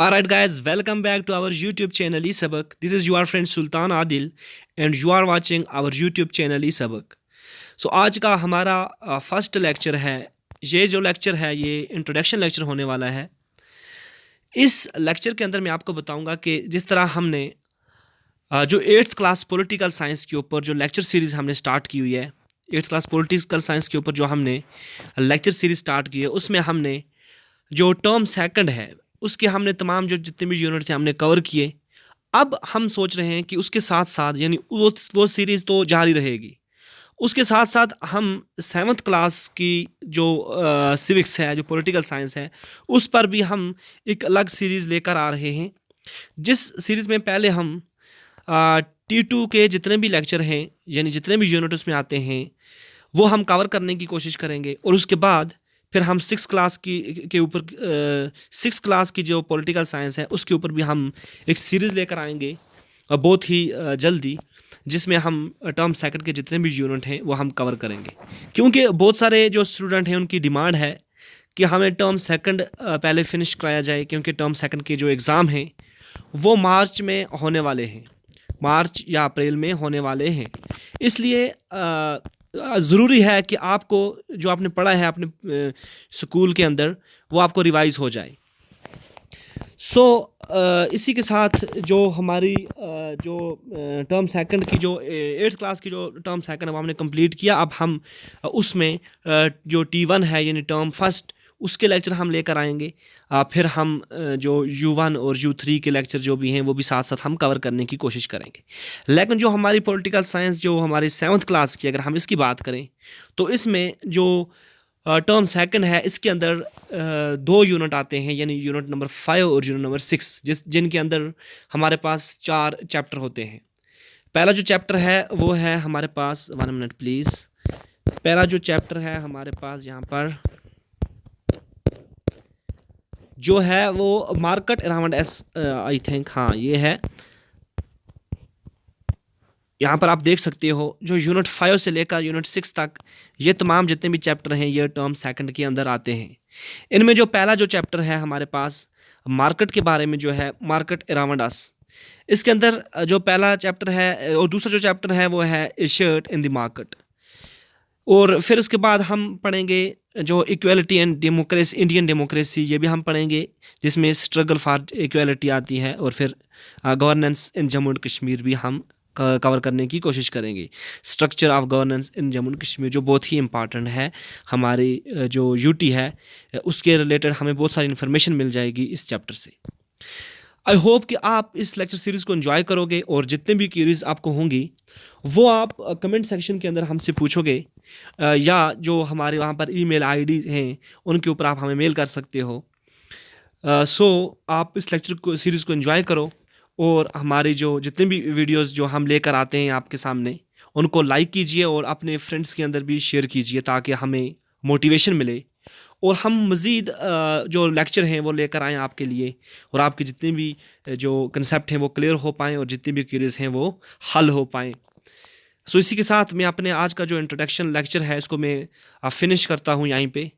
Alright guys, welcome back to our YouTube channel eSabak. This is your friend Sultan Adil and you are watching our YouTube channel eSabak. So आज का हमारा first lecture है। ये जो lecture है ये introduction lecture होने वाला है। इस लेक्चर के अंदर मैं आपको बताऊंगा कि जिस तरह हमने जो 8th क्लास पॉलिटिकल साइंस के ऊपर जो लेक्चर सीरीज़ हमने स्टार्ट की हुई है, 8th क्लास पॉलिटिकल साइंस के ऊपर जो हमने लेक्चर सीरीज़ स्टार्ट की है, उसमें हमने जो टर्म सेकंड है उसके हमने तमाम जो जितने भी यूनिट थे हमने कवर किए। अब हम सोच रहे हैं कि उसके साथ साथ यानी वो सीरीज़ तो जारी रहेगी, उसके साथ साथ हम 7th क्लास की जो सिविक्स है, जो पॉलिटिकल साइंस है, उस पर भी हम एक अलग सीरीज़ लेकर आ रहे हैं। जिस सीरीज़ में पहले हम T2 के जितने भी लेक्चर हैं यानी जितने भी यूनिट उसमें आते हैं वो हम कवर करने की कोशिश करेंगे, और उसके बाद फिर हम 6th क्लास के ऊपर 6th क्लास की जो पॉलिटिकल साइंस है उसके ऊपर भी हम एक सीरीज़ लेकर आएंगे और बहुत ही जल्दी, जिसमें हम टर्म सेकंड के जितने भी यूनिट हैं वो हम कवर करेंगे। क्योंकि बहुत सारे जो स्टूडेंट हैं उनकी डिमांड है कि हमें टर्म सेकंड पहले फिनिश कराया जाए, क्योंकि टर्म सेकंड के जो एग्ज़ाम हैं वो मार्च में होने वाले हैं, मार्च या अप्रैल में होने वाले हैं। इसलिए ज़रूरी है कि आपको जो आपने पढ़ा है अपने स्कूल के अंदर वो आपको रिवाइज़ हो जाए। इसी के साथ जो हमारी जो टर्म सेकंड की जो 8th क्लास की जो टर्म सेकंड है वो हमने कंप्लीट किया। अब हम उसमें जो T1 है यानी टर्म फर्स्ट, उसके लेक्चर हम लेकर आएंगे। फिर हम जो U1 और U3 के लेक्चर जो भी हैं वो भी साथ साथ हम कवर करने की कोशिश करेंगे। लेकिन जो हमारी पॉलिटिकल साइंस जो हमारी 7th क्लास की अगर हम इसकी बात करें तो इसमें जो टर्म सेकंड है इसके अंदर 2 यूनिट आते हैं, यानी यूनिट नंबर 5 और यूनिट नंबर 6, जिनके अंदर हमारे पास 4 चैप्टर होते हैं। पहला जो चैप्टर है वो है हमारे पास 1 मिनट प्लीज़। पहला जो चैप्टर है हमारे पास यहाँ पर जो है वो मार्केट अराउंड आई थिंक, हाँ ये है। यहाँ पर आप देख सकते हो जो यूनिट 5 से लेकर यूनिट 6 तक ये तमाम जितने भी चैप्टर हैं ये टर्म सेकंड के अंदर आते हैं। इनमें जो पहला जो चैप्टर है हमारे पास मार्केट के बारे में जो है, मार्केट अराउंड अस, इसके अंदर जो पहला चैप्टर है और दूसरा जो चैप्टर है वो है इशर्ट इन द मार्केट। और फिर उसके बाद हम पढ़ेंगे जो equality and democracy, Indian democracy, ये भी हम पढ़ेंगे जिसमें स्ट्रगल फॉर इक्वलिटी आती है। और फिर governance in Jammu and Kashmir भी हम कवर करने की कोशिश करेंगे। Structure of governance in Jammu and Kashmir जो बहुत ही इंपॉर्टेंट है, हमारी जो यूटी है उसके रिलेटेड हमें बहुत सारी इन्फॉर्मेशन मिल जाएगी इस चैप्टर से। आई होप कि आप इस लेक्चर सीरीज़ को एंजॉय करोगे और जितने भी क्वेरीज आपको होंगी वो आप कमेंट सेक्शन के अंदर हमसे पूछोगे, या जो हमारे वहाँ पर ईमेल आईडी हैं उनके ऊपर आप हमें मेल कर सकते हो। आप इस लेक्चर को सीरीज़ को एंजॉय करो और हमारी जो जितने भी वीडियोस जो हम लेकर आते हैं आपके सामने उनको लाइक कीजिए और अपने फ्रेंड्स के अंदर भी शेयर कीजिए, ताकि हमें मोटिवेशन मिले और हम मज़ीद जो लेक्चर हैं वो लेकर आएँ आपके लिए, और आपके जितने भी जो कंसेप्ट हैं वो क्लियर हो पाएँ और जितनी भी क्वेरीज हैं वो हल हो पाएँ। इसी के साथ मैं अपने आज का जो इंट्रोडक्शन लेक्चर है इसको मैं फिनिश करता हूँ यहीं पे।